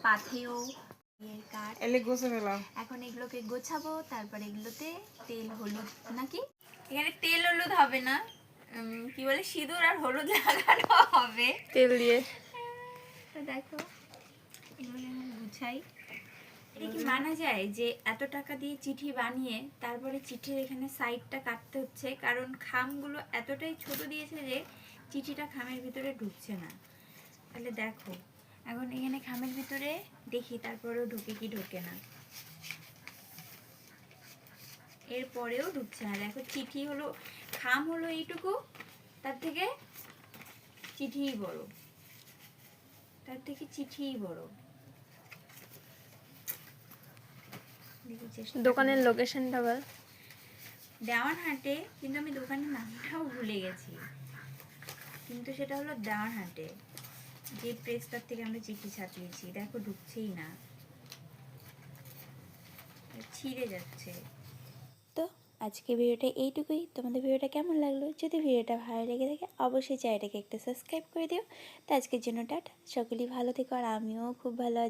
পাথেও বিয়ের কার্ড এলে গোছে ফেলাম। এখন এগুলোকে গোছাবো, তারপর এগুলোতে তেল হলুদ নাকি এখানে তেল হলুদ হবে না, কি বলে সিঁদুর আর হলুদ লাগানো হবে তেল দিয়ে। তো দেখো এগুলো এখন গুছাই। এটা কি মানা যায় যে এত টাকা দিয়ে চিঠি বানিয়ে তারপরে চিঠির এখানে সাইডটা কাটতে হচ্ছে, কারণ খামগুলো এতটাই ছোট দিয়েছে যে চিঠিটা খামের ভিতরে ঢুকছে না। তাহলে দেখো এখন এখানে খামের ভিতরে দেখি তারপরেও ঢুকে কি ঢোকে না, এরপরেও ঢুকছে না। দেখো চিঠি হলো, খাম হলো এইটুকু, তার থেকে চিঠিই বড়, তার থেকে চিঠিই বড়। দোকানের লোকেশনটা বল। দেওয়ানহাটে, কিন্তু আমি দোকানের নামটাও ভুলে গেছি, কিন্তু সেটা হলো দেওয়ানহাটে, যে প্রেসটার থেকে আমরা চিঠি ছাপিয়েছি। দেখো ঢুকছেই না, ছিঁড়ে যাচ্ছে। তো আজকে ভিডিওটা এইটুকুই। তোমাদের ভিডিওটা কেমন লাগলো? যদি ভিডিওটা ভালো লেগে থাকে অবশ্যই চ্যানেলটাকে একটা সাবস্ক্রাইব করে দিও। তো আজকের জন্য টাটা, সকলেই ভালো থেকো, আর আমিও খুব ভালো আছি।